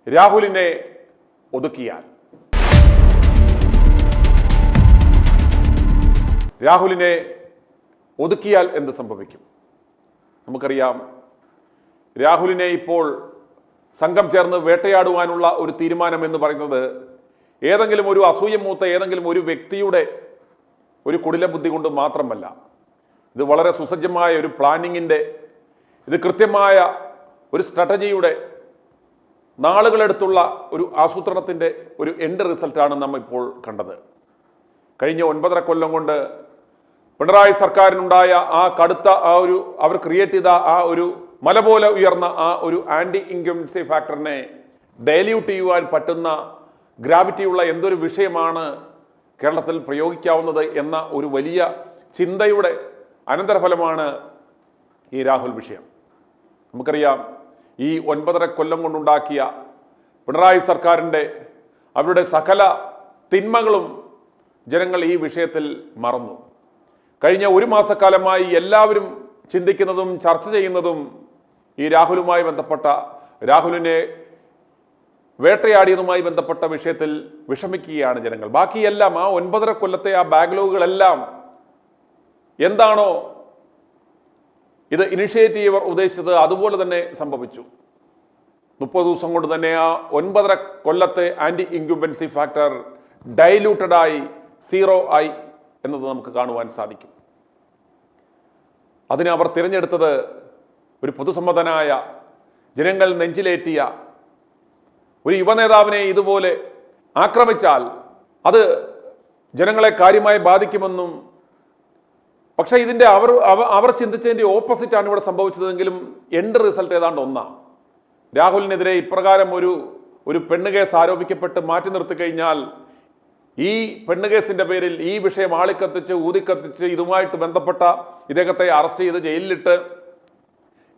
രാഹുലിനെ ഒതുക്കിയാൽ എന്ത് സംഭവിക്കും? നമുക്കറിയാം, രാഹുലിനെ ഇപ്പോൾ സംഘം ചേർന്ന് വേട്ടയാടുവാനുള്ള ഒരു തീരുമാനം എന്ന് പറയുന്നത് ഏതെങ്കിലും ഒരു അസൂയ മൂത്ത ഏതെങ്കിലും ഒരു വ്യക്തിയുടെ ഒരു കുടില ബുദ്ധി കൊണ്ട് മാത്രമല്ല. ഇത് വളരെ സുസജ്ജമായ ഒരു പ്ലാനിങ്ങിൻ്റെ, ഇത് കൃത്യമായ ഒരു സ്ട്രാറ്റജിയുടെ, നാളുകളെടുത്തുള്ള ഒരു ആസൂത്രണത്തിൻ്റെ ഒരു എൻഡ് റിസൾട്ടാണ് നാം ഇപ്പോൾ കണ്ടത്. കഴിഞ്ഞ 9.5 കൊല്ലം കൊണ്ട് പിണറായി സർക്കാരിനുണ്ടായ ആ കടുത്ത അവർ ക്രിയേറ്റ് ചെയ്ത ആ ഒരു മല പോലെ ഉയർന്ന ആ ഒരു ആൻറ്റി ഇൻകംബൻസി ഫാക്ടറിനെ ഡൈല്യൂട്ട് ചെയ്യുവാൻ പറ്റുന്ന ഗ്രാവിറ്റിയുള്ള എന്തൊരു വിഷയമാണ് കേരളത്തിൽ പ്രയോഗിക്കാവുന്നത് എന്ന ഒരു വലിയ ചിന്തയുടെ അനന്തരഫലമാണ് ഈ രാഹുൽ വിഷയം. നമുക്കറിയാം, ഈ 9.5 കൊല്ലം കൊണ്ടുണ്ടാക്കിയ പിണറായി സർക്കാരിൻ്റെ അവരുടെ സകല തിന്മകളും ജനങ്ങൾ ഈ വിഷയത്തിൽ മറന്നു. കഴിഞ്ഞ 1 മാസക്കാലമായി എല്ലാവരും ചിന്തിക്കുന്നതും ചർച്ച ചെയ്യുന്നതും ഈ രാഹുലുമായി ബന്ധപ്പെട്ട, രാഹുലിനെ വേട്ടയാടിയതുമായി ബന്ധപ്പെട്ട വിഷയത്തിൽ വിഷമിക്കുകയാണ് ജനങ്ങൾ. ബാക്കിയെല്ലാം ആ 9.5 കൊല്ലത്തെ ആ ബാക്ക്ലോഗുകളെല്ലാം എന്താണോ ഇത് ഇനിഷ്യേറ്റ് ചെയ്യവർ ഉദ്ദേശിച്ചത് അതുപോലെ തന്നെ സംഭവിച്ചു. 30 ദിവസം കൊണ്ട് തന്നെ ആ 9.5 കൊല്ലത്തെ ആൻറ്റി ഇൻക്യുംബൻസി ഫാക്ടർ ഡൈല്യൂട്ടഡായി, സീറോ ആയി എന്നത് നമുക്ക് കാണുവാൻ സാധിക്കും. അതിന് അവർ തിരഞ്ഞെടുത്തത് ഒരു പൊതുസമ്മതനായ, ജനങ്ങൾ നെഞ്ചിലേറ്റിയ ഒരു യുവനേതാവിനെ ഇതുപോലെ ആക്രമിച്ചാൽ അത് ജനങ്ങളെ കാര്യമായി ബാധിക്കുമെന്നും, പക്ഷേ ഇതിൻ്റെ അവർ ചിന്തിച്ചതിൻ്റെ ഓപ്പോസിറ്റാണ് ഇവിടെ സംഭവിച്ചതെങ്കിലും എൻഡ് റിസൾട്ട് ഏതാണ്ട് ഒന്നാണ്. രാഹുലിനെതിരെ ഇപ്രകാരം ഒരു പെണ്ണുകേസ് ആരോപിക്കപ്പെട്ട് മാറ്റി നിർത്തി കഴിഞ്ഞാൽ ഈ പെണ്ണുകേസിൻ്റെ പേരിൽ ഈ വിഷയം ആളിക്കത്തിച്ച് ഊതിക്കത്തിച്ച് ഇതുമായിട്ട് ബന്ധപ്പെട്ട ഇദ്ദേഹത്തെ അറസ്റ്റ് ചെയ്ത് ജയിലിലിട്ട്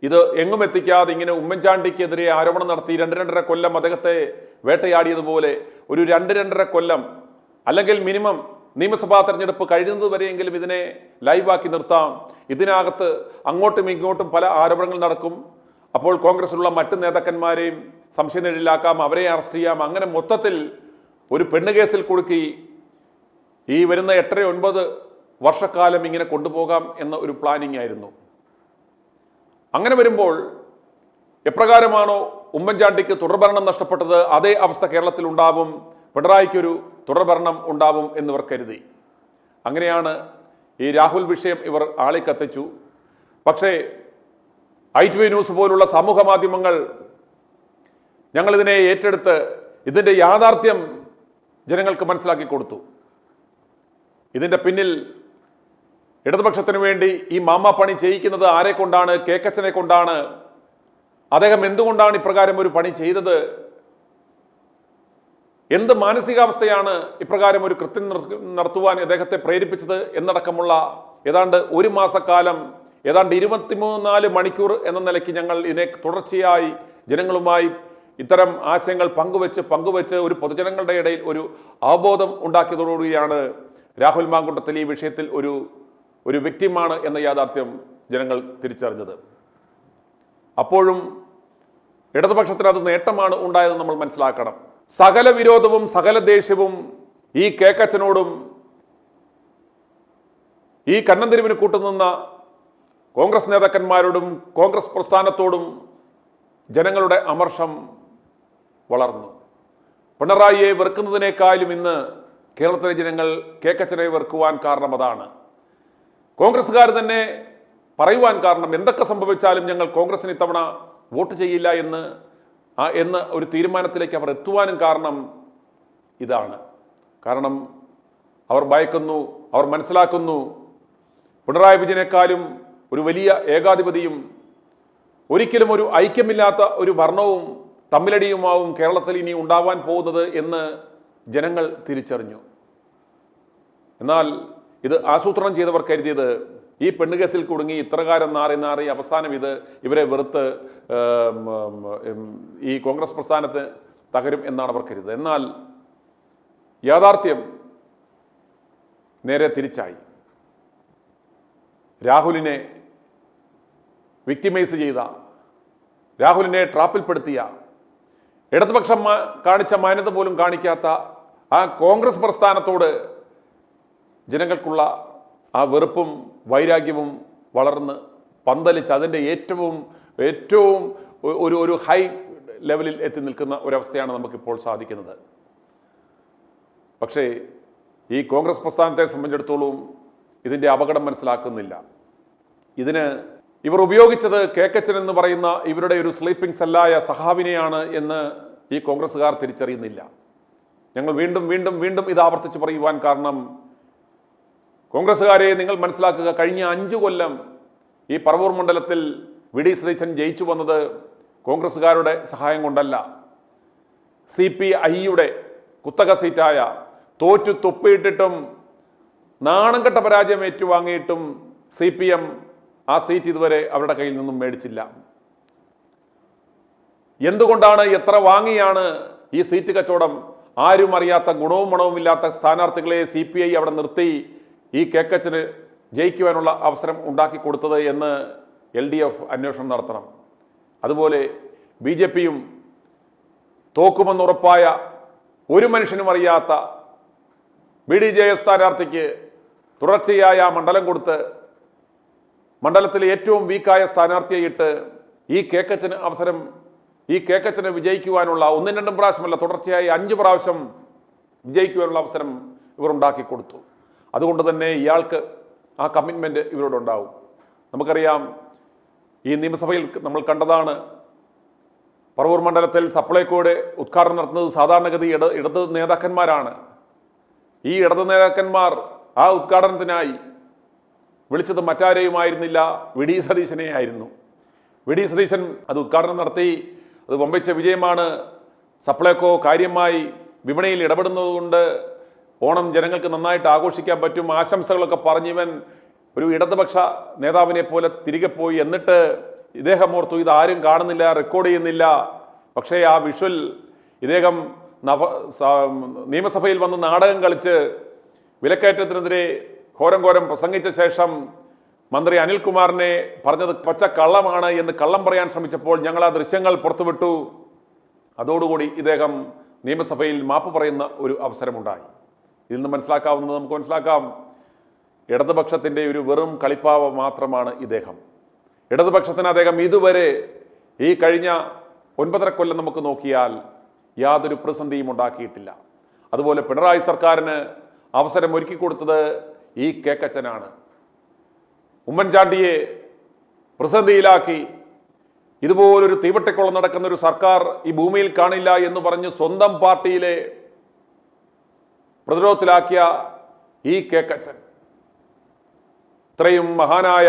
ഇത് എങ്ങും എത്തിക്കാതെ ഇങ്ങനെ ഉമ്മൻചാണ്ടിക്കെതിരെ ആരോപണം നടത്തി 2.5 കൊല്ലം അദ്ദേഹത്തെ വേട്ടയാടിയതുപോലെ ഒരു 2.5 കൊല്ലം, അല്ലെങ്കിൽ മിനിമം നിയമസഭാ തെരഞ്ഞെടുപ്പ് കഴിയുന്നത് വരെയെങ്കിലും ഇതിനെ ലൈവാക്കി നിർത്താം. ഇതിനകത്ത് അങ്ങോട്ടും ഇങ്ങോട്ടും പല ആരോപണങ്ങൾ നടക്കും. അപ്പോൾ കോൺഗ്രസിലുള്ള മറ്റ് നേതാക്കന്മാരെയും സംശയനിഴലിലാക്കാം, അവരെ അറസ്റ്റ് ചെയ്യാം. അങ്ങനെ മൊത്തത്തിൽ ഒരു പെണ്ണുകേസിൽ കുടുക്കി ഈ വരുന്ന 8-9 വർഷക്കാലം ഇങ്ങനെ കൊണ്ടുപോകാം എന്ന ഒരു പ്ലാനിങ് ആയിരുന്നു. അങ്ങനെ വരുമ്പോൾ എപ്രകാരമാണോ ഉമ്മൻചാണ്ടിക്ക് തുടർഭരണം നഷ്ടപ്പെട്ടത് അതേ അവസ്ഥ കേരളത്തിൽ ഉണ്ടാവും, പിണറായിക്കൊരു തുടർഭരണം ഉണ്ടാവും എന്നിവർ കരുതി. അങ്ങനെയാണ് ഈ രാഹുൽ വിഷയം ഇവർ ആളിക്കത്തിച്ചു. പക്ഷേ ITV ന്യൂസ് പോലുള്ള സമൂഹ മാധ്യമങ്ങൾ ഞങ്ങളിതിനെ ഏറ്റെടുത്ത് ഇതിൻ്റെ യാഥാർത്ഥ്യം ജനങ്ങൾക്ക് മനസ്സിലാക്കി കൊടുത്തു. ഇതിൻ്റെ പിന്നിൽ ഇടതുപക്ഷത്തിന് വേണ്ടി ഈ മാമാപ്പണി ചെയ്യിക്കുന്നത് ആരെ കൊണ്ടാണ്? കേക്കച്ചനെ കൊണ്ടാണ്. അദ്ദേഹം എന്തുകൊണ്ടാണ് ഇപ്രകാരം ഒരു പണി ചെയ്തത്? എന്ത് മാനസികാവസ്ഥയാണ് ഇപ്രകാരം ഒരു കൃത്യം നടത്തുവാൻ അദ്ദേഹത്തെ പ്രേരിപ്പിച്ചത് എന്നടക്കമുള്ള ഏതാണ്ട് 1 മാസക്കാലം, ഏതാണ്ട് 24 മണിക്കൂർ എന്ന നിലയ്ക്ക് ഞങ്ങൾ ഇതിനെ തുടർച്ചയായി ജനങ്ങളുമായി ഇത്തരം ആശയങ്ങൾ പങ്കുവെച്ച് ഒരു പൊതുജനങ്ങളുടെ ഇടയിൽ ഒരു അവബോധം ഉണ്ടാക്കിയതോടുകൂടിയാണ് രാഹുൽ മാങ്കൂട്ടത്തിൽ ഈ വിഷയത്തിൽ ഒരു വ്യക്തിമാണ് എന്ന യാഥാർത്ഥ്യം ജനങ്ങൾ തിരിച്ചറിഞ്ഞത്. അപ്പോഴും ഇടതുപക്ഷത്തിന് അത് നേട്ടമാണ് ഉണ്ടായതെന്ന് നമ്മൾ മനസ്സിലാക്കണം. സകല വിരോധവും സകല ദേഷ്യവും ഈ കേക്കച്ചനോടും ഈ കന്നന്തിരിവിന് കൂട്ടുനിന്ന കോൺഗ്രസ് നേതാക്കന്മാരോടും കോൺഗ്രസ് പ്രസ്ഥാനത്തോടും ജനങ്ങളുടെ അമർഷം വളർന്നു. പിണറായിയെ വെറുക്കുന്നതിനേക്കാളും ഇന്ന് കേരളത്തിലെ ജനങ്ങൾ കേക്കച്ചനെ വെറുക്കുവാൻ കാരണം അതാണ്. കോൺഗ്രസ്സുകാർ തന്നെ പറയുവാൻ കാരണം, എന്തൊക്കെ സംഭവിച്ചാലും ഞങ്ങൾ കോൺഗ്രസിന് ഇത്തവണ വോട്ട് ചെയ്യില്ല എന്ന് ഒരു തീരുമാനത്തിലേക്ക് അവർ എത്തുവാനും കാരണം ഇതാണ്. കാരണം അവർ ഭയക്കുന്നു, അവർ മനസ്സിലാക്കുന്നു പിണറായി വിജയനേക്കാളും ഒരു വലിയ ഏകാധിപതിയും ഒരിക്കലും ഒരു ഐക്യമില്ലാത്ത ഒരു ഭരണവും തമ്മിലടിയുമാവും കേരളത്തിൽ ഇനി ഉണ്ടാവാൻ പോകുന്നത് എന്ന് ജനങ്ങൾ തിരിച്ചറിഞ്ഞു. എന്നാൽ ഇത് ആസൂത്രണം ചെയ്തവർ കരുതിയത് ഈ പെണ്ണുകേസിൽ കുടുങ്ങി ഇത്രകാലം നാറി അവസാനം ഇവരെ വെറുത്ത് ഈ കോൺഗ്രസ് പ്രസ്ഥാനത്ത് തകരും എന്നാണ് അവർ കരുതുന്നത്. എന്നാൽ യാഥാർത്ഥ്യം നേരെ തിരിച്ചായി. രാഹുലിനെ വിക്ടിമൈസ് ചെയ്ത, രാഹുലിനെ ട്രാപ്പിൽപ്പെടുത്തിയ, ഇടതുപക്ഷം കാണിച്ച മാന്യത പോലും കാണിക്കാത്ത ആ കോൺഗ്രസ് പ്രസ്ഥാനത്തോട് ജനങ്ങൾക്കുള്ള ആ വെറുപ്പും വൈരാഗ്യവും വളർന്ന് പന്തലിച്ച് അതിൻ്റെ ഏറ്റവും ഒരു ഹൈ ലെവലിൽ എത്തി നിൽക്കുന്ന ഒരവസ്ഥയാണ് നമുക്കിപ്പോൾ സാധിക്കുന്നത്. പക്ഷേ ഈ കോൺഗ്രസ് പ്രസ്ഥാനത്തെ സംബന്ധിച്ചിടത്തോളം ഇതിൻ്റെ അപകടം മനസ്സിലാക്കുന്നില്ല. ഇതിന് ഇവർ ഉപയോഗിച്ചത് കേക്കച്ചൻ എന്ന് പറയുന്ന ഇവരുടെ ഒരു സ്ലീപ്പിംഗ് സെല്ലായ സഹാവിനെയാണ് എന്ന് ഈ കോൺഗ്രസ്സുകാർ തിരിച്ചറിയുന്നില്ല. ഞങ്ങൾ വീണ്ടും വീണ്ടും വീണ്ടും ഇത് ആവർത്തിച്ച് പറയുവാൻ കാരണം, കോൺഗ്രസ്സുകാരെ നിങ്ങൾ മനസ്സിലാക്കുക, കഴിഞ്ഞ 5 കൊല്ലം ഈ പറവൂർ മണ്ഡലത്തിൽ വി.ഡി. സതീശൻ ജയിച്ചു വന്നത് കോൺഗ്രസ്സുകാരുടെ സഹായം കൊണ്ടല്ല. CPI-യുടെ കുത്തക സീറ്റായ തോറ്റു തൊപ്പിയിട്ടിട്ടും നാണം കെട്ട പരാജയം ഏറ്റുവാങ്ങിയിട്ടും CPM ആ സീറ്റ് ഇതുവരെ അവരുടെ കയ്യിൽ നിന്നും മേടിച്ചില്ല. എന്തുകൊണ്ടാണ്, എത്ര വാങ്ങിയാണ് ഈ സീറ്റ് കച്ചവടം? ആരും അറിയാത്ത ഗുണവും മണവും ഇല്ലാത്ത സ്ഥാനാർത്ഥികളെ CPI അവിടെ നിർത്തി ഈ കേക്കച്ചന് ജയിക്കുവാനുള്ള അവസരം ഉണ്ടാക്കി കൊടുത്തത് എന്ന് LDF അന്വേഷണം നടത്തണം. അതുപോലെ BJPയും തോക്കുമെന്നുറപ്പായ ഒരു മനുഷ്യനും അറിയാത്ത BDJS സ്ഥാനാർത്ഥിക്ക് തുടർച്ചയായ മണ്ഡലം കൊടുത്ത് മണ്ഡലത്തിലെ ഏറ്റവും വീക്കായ സ്ഥാനാർത്ഥിയെ ഇട്ട് ഈ കേക്കച്ചന് വിജയിക്കുവാനുള്ള 1-2 പ്രാവശ്യമല്ല, തുടർച്ചയായി 5 പ്രാവശ്യം വിജയിക്കുവാനുള്ള അവസരം ഇവർ ഉണ്ടാക്കി കൊടുത്തു. അതുകൊണ്ട് തന്നെ ഇയാൾക്ക് ആ കമ്മിറ്റ്മെൻറ്റ് ഇവരോടുണ്ടാവും. നമുക്കറിയാം, ഈ നിയമസഭയിൽ നമ്മൾ കണ്ടതാണ്, പറവൂർ മണ്ഡലത്തിൽ സപ്ലൈകോയുടെ ഉദ്ഘാടനം നടത്തുന്നത് സാധാരണഗതി ഇടത് നേതാക്കന്മാരാണ്. ഈ ഇടത് നേതാക്കന്മാർ ആ ഉദ്ഘാടനത്തിനായി വിളിച്ചത് മറ്റാരെയുമായിരുന്നില്ല, വി.ഡി. സതീശനെ ആയിരുന്നു. വി.ഡി. സതീശൻ അത് ഉദ്ഘാടനം നടത്തി. അത് വമ്പിച്ച വിജയമാണ്. സപ്ലൈകോ കാര്യമായി വിപണിയിൽ ഇടപെടുന്നതുകൊണ്ട് ഓണം ജനങ്ങൾക്ക് നന്നായിട്ട് ആഘോഷിക്കാൻ പറ്റും. ആശംസകളൊക്കെ പറഞ്ഞിവൻ ഒരു ഇടതുപക്ഷ നേതാവിനെ പോലെ തിരികെ പോയി. എന്നിട്ട് ഇദ്ദേഹം ഓർത്തു, ഇത് ആരും കാണുന്നില്ല, റെക്കോർഡ് ചെയ്യുന്നില്ല. പക്ഷേ ആ വിഷ്വൽ ഇദ്ദേഹം നിയമസഭയിൽ വന്ന് നാടകം കളിച്ച് വിലക്കയറ്റത്തിനെതിരെ ഘോരം പ്രസംഗിച്ച ശേഷം മന്ത്രി അനിൽകുമാറിനെ പറഞ്ഞത് പച്ച കള്ളമാണ് എന്ന് കള്ളം പറയാൻ ശ്രമിച്ചപ്പോൾ ഞങ്ങൾ ആ ദൃശ്യങ്ങൾ പുറത്തുവിട്ടു. അതോടുകൂടി ഇദ്ദേഹം നിയമസഭയിൽ മാപ്പ് പറയുന്ന ഒരു അവസരമുണ്ടായി. ഇതിൽ നിന്ന് നമുക്ക് മനസ്സിലാക്കാം, ഇടതുപക്ഷത്തിൻ്റെ ഒരു വെറും കളിപ്പാവ മാത്രമാണ് ഇദ്ദേഹം. ഇടതുപക്ഷത്തിന് അദ്ദേഹം ഇതുവരെ ഈ കഴിഞ്ഞ 9.5 കൊല്ലം നമുക്ക് നോക്കിയാൽ യാതൊരു പ്രതിസന്ധിയും ഉണ്ടാക്കിയിട്ടില്ല. അതുപോലെ പിണറായി സർക്കാരിന് അവസരം ഒരുക്കി കൊടുത്തത് ഈ കേക്കച്ചനാണ്. ഉമ്മൻചാണ്ടിയെ പ്രതിസന്ധിയിലാക്കി ഇതുപോലൊരു തീവട്ടിക്കൊള്ളം നടക്കുന്ന ഒരു സർക്കാർ ഈ ഭൂമിയിൽ കാണില്ല എന്ന് പറഞ്ഞ് സ്വന്തം പാർട്ടിയിലെ പ്രതിരോധത്തിലാക്കിയ ഈ കേക്കച്ചൻ, ഇത്രയും മഹാനായ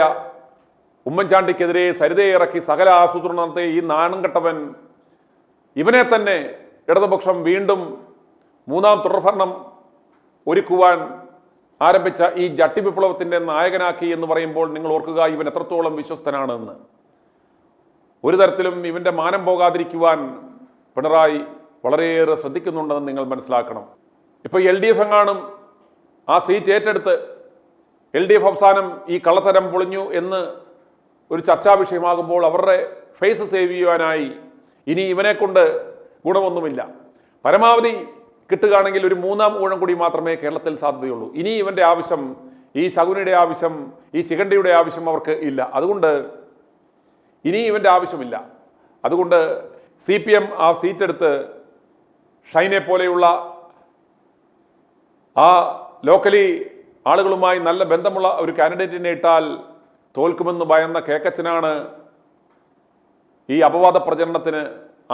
ഉമ്മൻചാണ്ടിക്കെതിരെ സരിതയെ ഇറക്കി സകല ആസൂത്രണം നടത്തിയ ഈ നാണം കെട്ടവൻ, ഇവനെ തന്നെ ഇടതുപക്ഷം വീണ്ടും 3ാം തുടർഭരണം ഒരുക്കുവാൻ ആരംഭിച്ച ഈ ജട്ടി വിപ്ലവത്തിൻ്റെ നായകനാക്കി എന്ന് പറയുമ്പോൾ നിങ്ങൾ ഓർക്കുക ഇവൻ എത്രത്തോളം വിശ്വസ്തനാണെന്ന്. ഒരു തരത്തിലും ഇവൻ്റെ മാനം പോകാതിരിക്കുവാൻ പിണറായി വളരെയേറെ ശ്രദ്ധിക്കുന്നുണ്ടെന്ന് നിങ്ങൾ മനസ്സിലാക്കണം. ഇപ്പോൾ LDF എങ്ങാനും ആ സീറ്റ് ഏറ്റെടുത്ത് LDF അവസാനം ഈ കള്ളത്തരം പൊളിഞ്ഞു എന്ന് ഒരു ചർച്ചാ വിഷയമാകുമ്പോൾ അവരുടെ ഫേസ് സേവ് ചെയ്യുവാനായി ഇനി ഇവനെ കൊണ്ട് ഗുണമൊന്നുമില്ല. പരമാവധി കിട്ടുകയാണെങ്കിൽ ഒരു 3ാം ഊഴം കൂടി മാത്രമേ കേരളത്തിൽ സാധ്യതയുള്ളൂ. ഇനി ഇവൻ്റെ ആവശ്യം, ഈ ശകുനിയുടെ ആവശ്യം, ഈ ശിഖണ്ഡിയുടെ ആവശ്യം അവർക്ക് ഇല്ല. അതുകൊണ്ട് ഇനി ഇവൻ്റെ ആവശ്യമില്ല. അതുകൊണ്ട് CPM ആ സീറ്റെടുത്ത് ഷൈനെ പോലെയുള്ള ആ ലോക്കലി ആളുകളുമായി നല്ല ബന്ധമുള്ള ഒരു കാൻഡിഡേറ്റിനെ ഇട്ടാൽ തോൽക്കുമെന്ന് ഭയന്ന കേക്കച്ചനാണ് ഈ അപവാദ പ്രചരണത്തിന്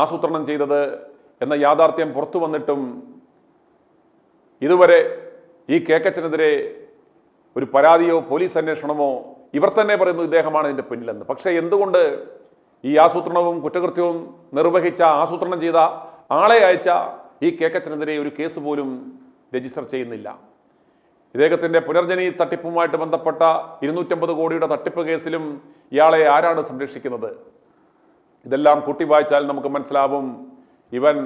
ആസൂത്രണം ചെയ്തത് എന്ന യാഥാർത്ഥ്യം പുറത്തു വന്നിട്ടും ഇതുവരെ ഈ കേക്കച്ചനെതിരെ ഒരു പരാതിയോ പോലീസ് അന്വേഷണമോ, ഇവർ തന്നെ പറയുന്നു ഇദ്ദേഹമാണ് ഇതിൻ്റെ പിന്നിലെന്ന്. പക്ഷേ എന്തുകൊണ്ട് ഈ ആസൂത്രണവും കുറ്റകൃത്യവും നിർവഹിച്ച, ആസൂത്രണം ചെയ്ത ആളെ അയച്ച ഈ കേക്കച്ചനെതിരെ ഒരു കേസ് പോലും രജിസ്റ്റർ ചെയ്യുന്നില്ല? ഇദ്ദേഹത്തിൻ്റെ പുനർജനി തട്ടിപ്പുമായിട്ട് ബന്ധപ്പെട്ട 250 കോടിയുടെ തട്ടിപ്പ് കേസിലും ഇയാളെ ആരാണ് സംരക്ഷിക്കുന്നത്? ഇതെല്ലാം കൂട്ടി വായിച്ചാൽ നമുക്ക് മനസ്സിലാവും, ഇവൻ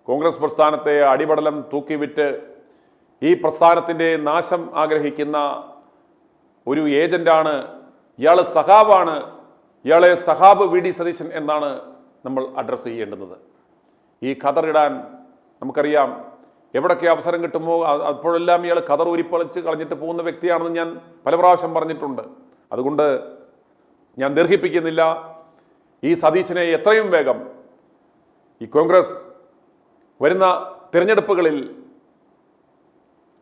കോൺഗ്രസ് പ്രസ്ഥാനത്തെ അടിപടലം തൂക്കിവിറ്റ് ഈ പ്രസ്ഥാനത്തിൻ്റെ നാശം ആഗ്രഹിക്കുന്ന ഒരു ഏജന്റാണ്. ഇയാൾ സഖാവാണ്. ഇയാളെ സഖാബ് വി.ഡി. സതീശൻ എന്നാണ് നമ്മൾ അഡ്രസ്സ് ചെയ്യേണ്ടുന്നത്. ഈ ഖദറിടാൻ നമുക്കറിയാം, എവിടൊക്കെ അവസരം കിട്ടുമോ അപ്പോഴെല്ലാം ഇയാൾ ഖദർ ഉരിപ്പൊളിച്ച് കളഞ്ഞിട്ട് പോകുന്ന വ്യക്തിയാണെന്ന് ഞാൻ പല പ്രാവശ്യം പറഞ്ഞിട്ടുണ്ട്. അതുകൊണ്ട് ഞാൻ ദീർഘിപ്പിക്കുന്നില്ല. ഈ സതീശനെ എത്രയും വേഗം ഈ കോൺഗ്രസ് വരുന്ന തിരഞ്ഞെടുപ്പുകളിൽ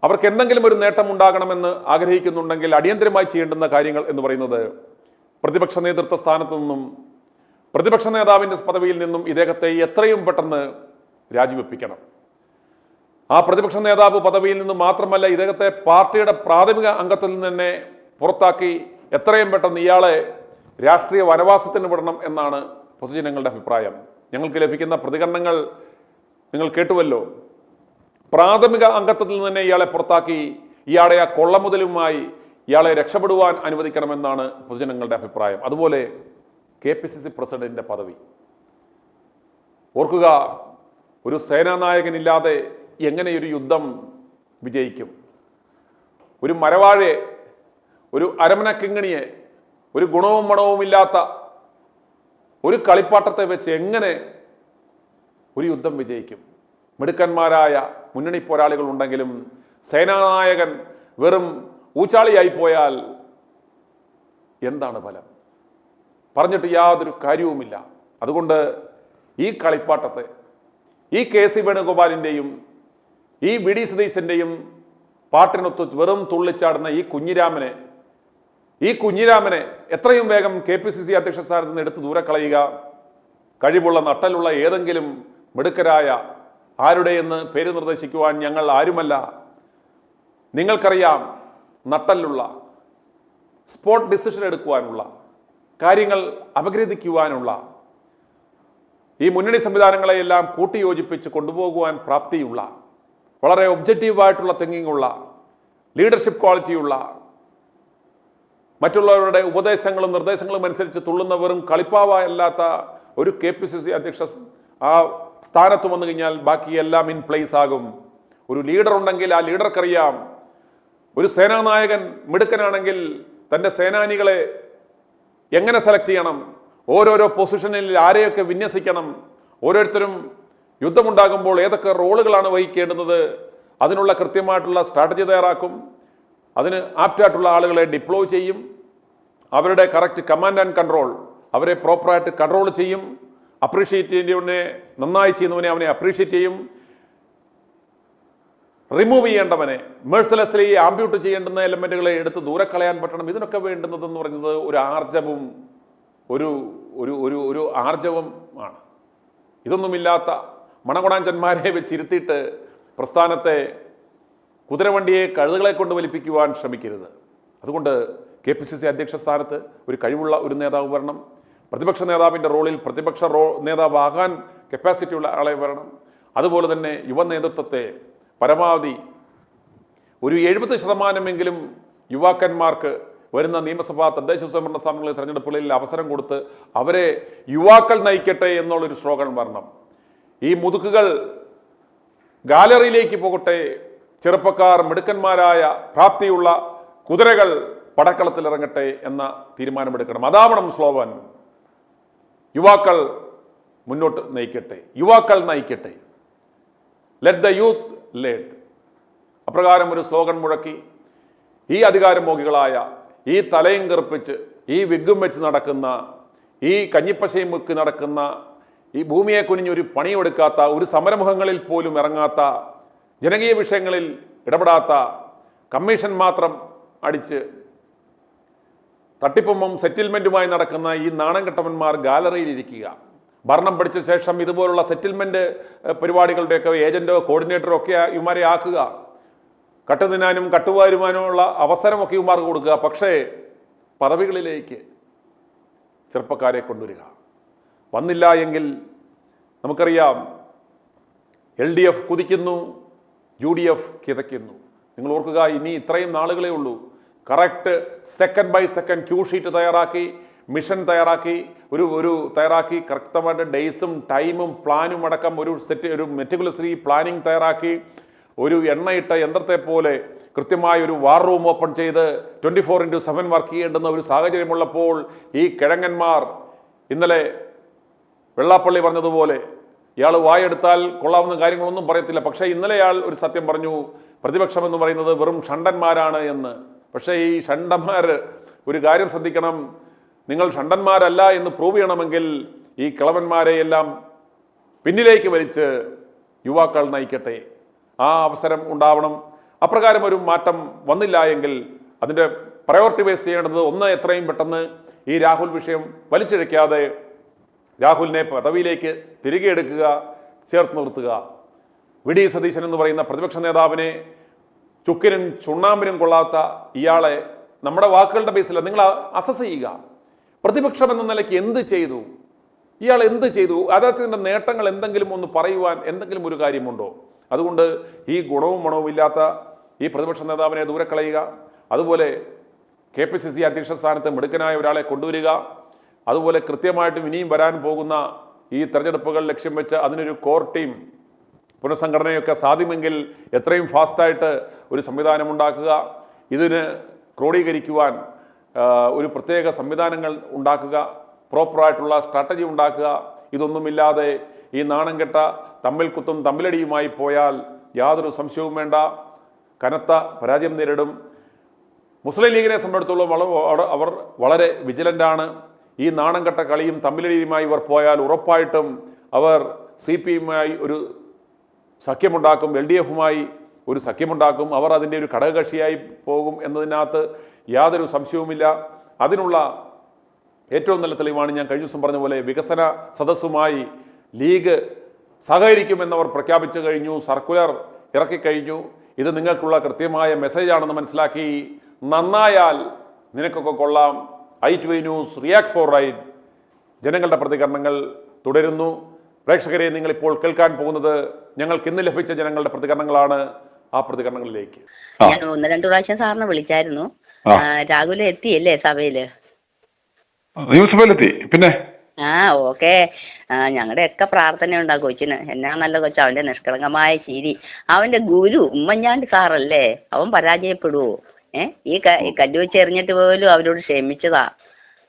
അവർക്ക് എന്തെങ്കിലും ഒരു നേട്ടം ഉണ്ടാകണമെന്ന് ആഗ്രഹിക്കുന്നുണ്ടെങ്കിൽ അടിയന്തരമായി ചെയ്യേണ്ടുന്ന കാര്യങ്ങൾ എന്ന് പറയുന്നത് പ്രതിപക്ഷ നേതൃത്വ സ്ഥാനത്തു നിന്നും പ്രതിപക്ഷ നേതാവിൻ്റെ പദവിയിൽ നിന്നും ഇദ്ദേഹത്തെ എത്രയും പെട്ടെന്ന് രാജിവെപ്പിക്കണം. ആ പ്രതിപക്ഷ നേതാവ് പദവിയിൽ നിന്നും മാത്രമല്ല, ഇദ്ദേഹത്തെ പാർട്ടിയുടെ പ്രാഥമിക അംഗത്തിൽ നിന്ന് തന്നെ പുറത്താക്കി എത്രയും പെട്ടെന്ന് ഇയാളെ രാഷ്ട്രീയ വനവാസത്തിന് വിടണം എന്നാണ് പൊതുജനങ്ങളുടെ അഭിപ്രായം. ഞങ്ങൾക്ക് ലഭിക്കുന്ന പ്രതികരണങ്ങൾ നിങ്ങൾ കേട്ടുവല്ലോ. പ്രാഥമിക അംഗത്വത്തിൽ നിന്ന് തന്നെ ഇയാളെ പുറത്താക്കി ഇയാളെ ആ കൊള്ളമുതലുമായി ഇയാളെ രക്ഷപ്പെടുവാൻ അനുവദിക്കണമെന്നാണ് പൊതുജനങ്ങളുടെ അഭിപ്രായം. അതുപോലെ KPCC പ്രസിഡന്റിന്റെ പദവി ഓർക്കുക, ഒരു സേനാനായകനില്ലാതെ എങ്ങനെയൊരു യുദ്ധം വിജയിക്കും? ഒരു മരവാഴയെ, ഒരു അരമന കിങ്ങിണിയെ, ഒരു ഗുണവും മണവുമില്ലാത്ത ഒരു കളിപ്പാട്ടത്തെ വെച്ച് എങ്ങനെ ഒരു യുദ്ധം വിജയിക്കും? മിടുക്കന്മാരായ മുന്നണി പോരാളികൾ ഉണ്ടെങ്കിലും സേനാനായകൻ വെറും ഊച്ചാളിയായി പോയാൽ എന്താണ് ഫലം? പറഞ്ഞിട്ട് യാതൊരു കാര്യവുമില്ല. അതുകൊണ്ട് ഈ കളിപ്പാട്ടത്തെ, ഈ KC വേണുഗോപാലിൻ്റെയും ഈ VD സതീശൻ്റെയും പാട്ടിനൊത്ത് വെറും തുള്ളിച്ചാടുന്ന ഈ കുഞ്ഞിരാമനെ എത്രയും വേഗം KPCC അധ്യക്ഷ സ്ഥാനത്ത് നിന്ന് എടുത്ത് ദൂരെ കളയുക. കഴിവുള്ള നട്ടലുള്ള ഏതെങ്കിലും മിടുക്കരായ ആരുടെയെന്ന് പേര് നിർദ്ദേശിക്കുവാൻ ഞങ്ങൾ ആരുമല്ല. നിങ്ങൾക്കറിയാം, നട്ടലുള്ള സ്പോട്ട് ഡിസിഷൻ എടുക്കുവാനുള്ള, കാര്യങ്ങൾ അപഗ്രഥിക്കുവാനുള്ള, ഈ മുന്നണി സംവിധാനങ്ങളെയെല്ലാം കൂട്ടിയോജിപ്പിച്ച് കൊണ്ടുപോകുവാൻ പ്രാപ്തിയുള്ള, വളരെ ഒബ്ജക്റ്റീവായിട്ടുള്ള തിങ്കിങ്ങുള്ള, ലീഡർഷിപ്പ് ക്വാളിറ്റിയുള്ള, മറ്റുള്ളവരുടെ ഉപദേശങ്ങളും നിർദ്ദേശങ്ങളും അനുസരിച്ച് തുള്ളുന്നവരും കളിപ്പാവല്ലാത്ത ഒരു KPCC അധ്യക്ഷ ആ സ്ഥാനത്ത് വന്നു കഴിഞ്ഞാൽ ബാക്കിയെല്ലാം ഇൻ പ്ലേസ് ആകും. ഒരു ലീഡർ ഉണ്ടെങ്കിൽ ആ ലീഡർക്കറിയാം, ഒരു സേനാനായകൻ മിടുക്കനാണെങ്കിൽ തൻ്റെ സേനാനികളെ എങ്ങനെ സെലക്ട് ചെയ്യണം, ഓരോരോ പൊസിഷനിൽ ആരെയൊക്കെ വിന്യസിക്കണം, ഓരോരുത്തരും യുദ്ധമുണ്ടാകുമ്പോൾ ഏതൊക്കെ റോളുകളാണ് വഹിക്കേണ്ടുന്നത്, അതിനുള്ള കൃത്യമായിട്ടുള്ള സ്ട്രാറ്റജി തയ്യാറാക്കും. അതിന് ആപ്റ്റായിട്ടുള്ള ആളുകളെ ഡിപ്ലോയ് ചെയ്യും. അവരുടെ കറക്റ്റ് കമാൻഡ് ആൻഡ് കൺട്രോൾ, അവരെ പ്രോപ്പറായിട്ട് കൺട്രോൾ ചെയ്യും. അപ്രീഷിയേറ്റ് ചെയ്യേണ്ടവനെ, നന്നായി ചെയ്യുന്നവനെ അവനെ അപ്രീഷിയേറ്റ് ചെയ്യും. റിമൂവ് ചെയ്യേണ്ടവനെ, മേഴ്സലെസ്ലി ആംബ്യൂട്ട് ചെയ്യേണ്ടുന്ന എലമെന്റുകളെ എടുത്ത് ദൂരെ കളയാൻ പറ്റണം. ഇതിനൊക്കെ വേണ്ടുന്നതെന്ന് പറയുന്നത് ഒരു ആർജവും ഒരു ആർജവം ആണ്. ഇതൊന്നുമില്ലാത്ത മണകുണാഞ്ചന്മാരെ വെച്ചിരുത്തിയിട്ട് പ്രസ്ഥാനത്തെ കുതിരവണ്ടിയെ കഴുതുകളെ കൊണ്ട് വലിപ്പിക്കുവാൻ ശ്രമിക്കരുത്. അതുകൊണ്ട് KPCC അധ്യക്ഷ സ്ഥാനത്ത് ഒരു കഴിവുള്ള ഒരു നേതാവ് വരണം. പ്രതിപക്ഷ നേതാവിൻ്റെ റോളിൽ പ്രതിപക്ഷ നേതാവാകാൻ കപ്പാസിറ്റി ഉള്ള ആളെ വരണം. അതുപോലെ തന്നെ യുവ നേതൃത്വത്തെ പരമാവധി ഒരു 70% യുവാക്കന്മാർക്ക് വരുന്ന നിയമസഭാ തദ്ദേശ സ്വയംഭരണ സ്ഥാപനങ്ങളിലെ തെരഞ്ഞെടുപ്പുകളിൽ അവസരം കൊടുത്ത് അവരെ യുവാക്കൾ നയിക്കട്ടെ എന്നുള്ളൊരു സ്ലോഗൻ വരണം. ഈ മുതുക്കുകൾ ഗാലറിയിലേക്ക് പോകട്ടെ, ചെറുപ്പക്കാർ മിടുക്കന്മാരായ പ്രാപ്തിയുള്ള കുതിരകൾ പടക്കളത്തിൽ ഇറങ്ങട്ടെ എന്ന തീരുമാനമെടുക്കണം. അതാവണം സ്ലോഗൻ. യുവാക്കൾ മുന്നോട്ട് നയിക്കട്ടെ, യുവാക്കൾ നയിക്കട്ടെ, ലെറ്റ് ദ യൂത്ത് ലീഡ്. അപ്രകാരം ഒരു സ്ലോഗൻ മുഴക്കി ഈ അധികാരമോഹികളായ, ഈ തലയും കറുപ്പിച്ച്, ഈ വിഗ്ഗും വെച്ച് നടക്കുന്ന, ഈ കഞ്ഞിപ്പശയും മുക്കി നടക്കുന്ന, ഈ ഭൂമിയെ കുനിഞ്ഞൊരു പണിയെടുക്കാത്ത, ഒരു സമരമുഖങ്ങളിൽ പോലും ഇറങ്ങാത്ത, ജനകീയ വിഷയങ്ങളിൽ ഇടപെടാത്ത, കമ്മീഷൻ മാത്രം അടിച്ച് തട്ടിപ്പും സെറ്റിൽമെൻറ്റുമായി നടക്കുന്ന ഈ നാണം കെട്ടവന്മാർ ഗാലറിയിലിരിക്കുക. ഭരണം പഠിച്ച ശേഷം ഇതുപോലുള്ള സെറ്റിൽമെൻറ്റ് പരിപാടികളുടെയൊക്കെ ഏജൻറ്റോ കോർഡിനേറ്ററോ ഒക്കെ ഇവന്മാരെ ആക്കുക. കട്ടുതിന്നാനും കട്ടുവാരുമാനുമുള്ള അവസരമൊക്കെ ഇവന്മാർക്ക് കൊടുക്കുക. പക്ഷേ പദവികളിലേക്ക് ചെറുപ്പക്കാരെ കൊണ്ടുവരിക. വന്നില്ല എങ്കിൽ നമുക്കറിയാം, LDF കുതിക്കുന്നു, UDF കിതയ്ക്കുന്നു. നിങ്ങൾ ഓർക്കുക, ഇനി ഇത്രയും നാളുകളേ ഉള്ളൂ. Correct second by second Q sheet തയ്യാറാക്കി, മിഷൻ തയ്യാറാക്കി, തയ്യാറാക്കി കറക്റ്റമായിട്ട് ഡേയ്സും ടൈമും പ്ലാനും അടക്കം ഒരു മെറ്റിക്കുലസ്ലി പ്ലാനിങ് തയ്യാറാക്കി, ഒരു എണ്ണയിട്ട യന്ത്രത്തെ പോലെ കൃത്യമായ ഒരു വാർ റൂം ഓപ്പൺ ചെയ്ത് 24/7 വർക്ക് ചെയ്യേണ്ടുന്ന ഒരു സാഹചര്യമുള്ളപ്പോൾ ഈ കിഴങ്ങന്മാർ ഇന്നലെ വെള്ളാപ്പള്ളി പറഞ്ഞതുപോലെ ഇയാൾ വായെടുത്താൽ കൊള്ളാവുന്ന കാര്യങ്ങളൊന്നും പറയത്തില്ല. പക്ഷേ ഇന്നലെ ഇയാൾ ഒരു സത്യം പറഞ്ഞു, പ്രതിപക്ഷം എന്ന് പറയുന്നത് വെറും ഷണ്ടന്മാരാണ് എന്ന്. പക്ഷേ ഈ ഷണ്ടന്മാർ ഒരു കാര്യം ശ്രദ്ധിക്കണം, നിങ്ങൾ ഷണ്ടന്മാരല്ല എന്ന് പ്രൂവ് ചെയ്യണമെങ്കിൽ ഈ കിളവന്മാരെ എല്ലാം പിന്നിലേക്ക് വലിച്ച് യുവാക്കൾ നയിക്കട്ടെ. ആ അവസരം ഉണ്ടാവണം. അപ്രകാരം ഒരു മാറ്റം വന്നില്ല എങ്കിൽ അതിൻ്റെ പ്രയോറിറ്റി ബേസ് ചെയ്യേണ്ടത് ഒന്ന്, എത്രയും പെട്ടെന്ന് ഈ രാഹുൽ വിഷയം വലിച്ചിഴയ്ക്കാതെ രാഹുലിനെ പദവിയിലേക്ക് തിരികെ എടുക്കുക, ചേർത്ത് നിർത്തുക. വി ഡി സതീശൻ എന്ന് പറയുന്ന പ്രതിപക്ഷ നേതാവിനെ ചുക്കിനും ചുണ്ണാമ്പിനും കൊള്ളാത്ത ഇയാളെ നമ്മുടെ വാക്കുകളുടെ ബേസിൽ നിങ്ങൾ അസസ് ചെയ്യുക. പ്രതിപക്ഷം എന്ന നിലയ്ക്ക് എന്ത് ചെയ്തു ഇയാൾ, എന്ത് ചെയ്തു? അദ്ദേഹത്തിൻ്റെ നേട്ടങ്ങൾ എന്തെങ്കിലും ഒന്ന് പറയുവാൻ എന്തെങ്കിലും ഒരു കാര്യമുണ്ടോ? അതുകൊണ്ട് ഈ ഗുണവും മണവും ഇല്ലാത്ത ഈ പ്രതിപക്ഷ നേതാവിനെ ദൂരെ കളയുക. അതുപോലെ KPCC അധ്യക്ഷ സ്ഥാനത്ത് മിടുക്കനായ ഒരാളെ കൊണ്ടുവരിക. അതുപോലെ കൃത്യമായിട്ടും ഇനിയും വരാൻ പോകുന്ന ഈ തെരഞ്ഞെടുപ്പുകൾ ലക്ഷ്യം വെച്ച് അതിനൊരു കോർ ടീം പുനഃസംഘടനയൊക്കെ സാധ്യമെങ്കിൽ എത്രയും ഫാസ്റ്റായിട്ട് ഒരു സംവിധാനം ഉണ്ടാക്കുക. ഇതിന് ക്രോഡീകരിക്കുവാൻ ഒരു പ്രത്യേക സംവിധാനങ്ങൾ ഉണ്ടാക്കുക, പ്രോപ്പറായിട്ടുള്ള സ്ട്രാറ്റജി ഉണ്ടാക്കുക. ഇതൊന്നുമില്ലാതെ ഈ നാണം കെട്ട തമ്മിൽ കുത്തും തമ്മിലടിയുമായി പോയാൽ യാതൊരു സംശയവും വേണ്ട, കനത്ത പരാജയം നേരിടും. മുസ്ലിം ലീഗിനെ സംബന്ധിച്ചിടത്തോളം അവർ വളരെ വിജിലൻ്റാണ്. ഈ നാണം കെട്ട കളിയും തമ്മിലടിയുമായി ഇവർ പോയാൽ ഉറപ്പായിട്ടും അവർ CPM-മായി ഒരു സഖ്യമുണ്ടാക്കും, LDF-മായി ഒരു സഖ്യമുണ്ടാക്കും. അവർ അതിൻ്റെ ഒരു ഘടകകക്ഷിയായി പോകും എന്നതിനകത്ത് യാതൊരു സംശയവുമില്ല. അതിനുള്ള ഏറ്റവും നല്ല തെളിവാണ് ഞാൻ കഴിഞ്ഞ ദിവസം പറഞ്ഞ പോലെ വികസന സദസ്സുമായി ലീഗ് സഹകരിക്കുമെന്നവർ പ്രഖ്യാപിച്ചു കഴിഞ്ഞു, സർക്കുലർ ഇറക്കിക്കഴിഞ്ഞു. ഇത് നിങ്ങൾക്കുള്ള കൃത്യമായ മെസ്സേജാണെന്ന് മനസ്സിലാക്കി. നന്നായാൽ നിനക്കൊക്കെ കൊള്ളാം. i2i news react four right. ജനങ്ങളുടെ പ്രതികരണങ്ങൾ തുടരുന്നു. പ്രേക്ഷകരെ, നിങ്ങളിപ്പോൾ കേൾക്കാൻ പോകുന്നത് ഞങ്ങൾക്ക് ഇന്ന് ലഭിച്ച ജനങ്ങളുടെ പ്രതികരണങ്ങളാണ്. ആ പ്രതികരണങ്ങളിലേക്ക് ഞാൻ 1-2 പ്രാവശ്യം സാറിനെ വിളിച്ചായിരുന്നു. രാഹുൽ എത്തിയല്ലേ സഭയില്? നിയമസഭയിലെത്തി. പിന്നെ ഓക്കെ. ഞങ്ങളുടെ ഒക്കെ പ്രാർത്ഥനയുണ്ട് ആ കൊച്ചിന്. എന്നാ നല്ല കൊച്ചു, അവന്റെ നിഷ്കളങ്കമായ ചിരി. അവന്റെ ഗുരു ഉമ്മൻചാണ്ടി സാറല്ലേ, അവൻ പരാജയപ്പെടുവോ? ഈ കല്ല് വെച്ച് എറിഞ്ഞിട്ട് പോലും അവരോട് ക്ഷമിച്ചതാ.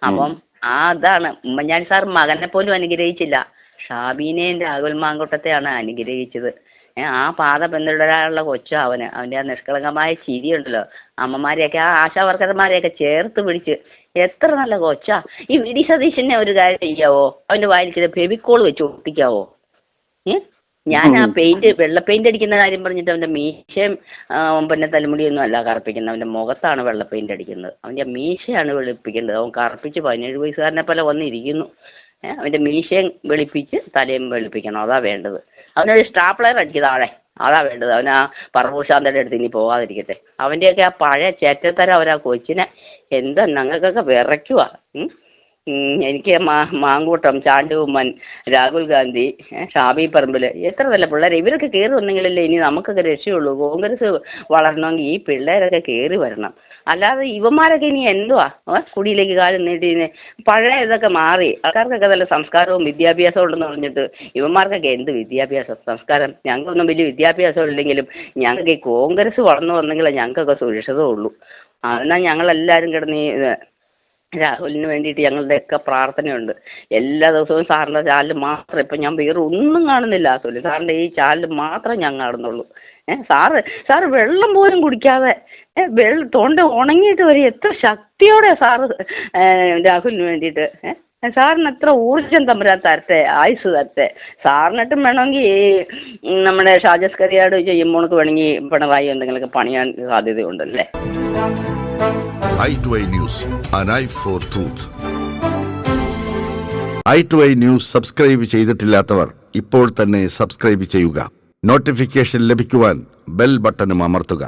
അപ്പം അതാണ് ഉമ്മൻചാണ്ടി സാർ മകനെ പോലും അനുഗ്രഹിച്ചില്ല, ഷാബീനെയും രാഹുൽ മാങ്കൂട്ടത്തെയാണ് അനുഗ്രഹിച്ചത്. ആ പാത പിന്തുടരാനുള്ള കൊച്ചു അവൻ്റെ ആ നിഷ്കളങ്കമായ ചിരിയുണ്ടല്ലോ. അമ്മമാരെയൊക്കെ, ആ ആശാവർക്കർമാരെയൊക്കെ ചേർത്ത് പിടിച്ച് എത്ര നല്ല കൊച്ചാ. ഈ വി ഡി സതീശനെ ഒരു കാര്യം ചെയ്യാവോ? അവൻ്റെ വായിൽ ഫെവിക്കോൾ വെച്ച് ഒട്ടിക്കാവോ? ഞാൻ ആ വെള്ള പെയിന്റ് അടിക്കുന്ന കാര്യം പറഞ്ഞിട്ട് അവൻ്റെ മീശയും പിന്നെ തലമുടിയൊന്നും അല്ല കറുപ്പിക്കുന്നത്, അവൻ്റെ മുഖത്താണ് വെള്ള പെയിന്റ് അടിക്കുന്നത്. അവൻ്റെ മീശയാണ് വെളുപ്പിക്കേണ്ടത്. അവൻ കറുപ്പിച്ച് 17 വയസ്സുകാരനെ പോലെ വന്നിരിക്കുന്നു. അവൻ്റെ മീശയും വെളുപ്പിച്ച് തലയും വെളുപ്പിക്കണം, അതാ വേണ്ടത്. അവനൊരു സ്റ്റാപ്ലർ അടിക്കുക താഴെ, അതാ വേണ്ടത്. അവൻ ആ പറവൂശാന്തയുടെ അടുത്ത് ഇനി പോകാതിരിക്കട്ടെ. അവൻ്റെയൊക്കെ ആ പഴയ ചേറ്റത്തരം അവരാ കൊച്ചിനെ എന്താ ഞങ്ങൾക്കൊക്കെ വിറയ്ക്കുക. എനിക്ക് മാങ്കൂട്ടം, ചാണ്ടുമ്മൻ, രാഹുൽ ഗാന്ധി, ഷാബി പറമ്പിൽ, എത്ര നല്ല പിള്ളേർ. ഇവരൊക്കെ കയറി വന്നെങ്കിലല്ലേ ഇനി നമുക്കൊക്കെ രക്ഷയുള്ളൂ. കോൺഗ്രസ് വളരണമെങ്കിൽ ഈ പിള്ളേരൊക്കെ കയറി വരണം. അല്ലാതെ ഇവന്മാരൊക്കെ ഇനി എന്തുവാ കുടിയിലേക്ക് കാലം നീട്ടി. പഴയ ഇതൊക്കെ മാറി, ആൾക്കാർക്കൊക്കെ നല്ല സംസ്കാരവും വിദ്യാഭ്യാസവും ഉണ്ടെന്ന് പറഞ്ഞിട്ട് ഇവന്മാർക്കൊക്കെ എന്ത് വിദ്യാഭ്യാസം, സംസ്കാരം? ഞങ്ങൾക്കൊന്നും വലിയ വിദ്യാഭ്യാസം ഇല്ലെങ്കിലും ഞങ്ങൾക്ക് ഈ കോൺഗ്രസ് വളർന്നു വന്നെങ്കിലേ ഞങ്ങൾക്കൊക്കെ സുരക്ഷിതമുള്ളൂ. എന്നാൽ ഞങ്ങളെല്ലാവരും കിടന്ന് രാഹുലിന് വേണ്ടിയിട്ട് ഞങ്ങളുടെയൊക്കെ പ്രാർത്ഥനയുണ്ട്. എല്ലാ ദിവസവും സാറിൻ്റെ ചാനൽ മാത്രം, ഇപ്പം ഞാൻ വേറെ ഒന്നും കാണുന്നില്ല. സാറിൻ്റെ ഈ ചാനൽ മാത്രം ഞാൻ കാണുന്നുള്ളൂ. സാറ് വെള്ളം പോലും കുടിക്കാതെ തൊണ്ട ഉണങ്ങിയിട്ട് വരെ എത്ര ശക്തിയോടെ സാറ് രാഹുലിന് വേണ്ടിയിട്ട് സാറിന് എത്ര ഊർജം തമ്പുരാൻ തരട്ടെ, ആയുസ് തരട്ടെ. സാറിനിട്ടും വേണമെങ്കിൽ നമ്മുടെ ഷാജസ് കരിയാട് ചെയ്യുമ്പോൾക്ക് വേണമെങ്കിൽ പിണറായി എന്തെങ്കിലുമൊക്കെ പണിയാൻ സാധ്യതയുണ്ടല്ലേ. i2i News, an eye for truth. i2i News subscribe ചെയ്തിട്ടില്ലാത്തവർ ഇപ്പോൾ തന്നെ സബ്സ്ക്രൈബ് ചെയ്യുക. നോട്ടിഫിക്കേഷൻ ലഭിക്കുവാൻ ബെൽ ബട്ടണും അമർത്തുക.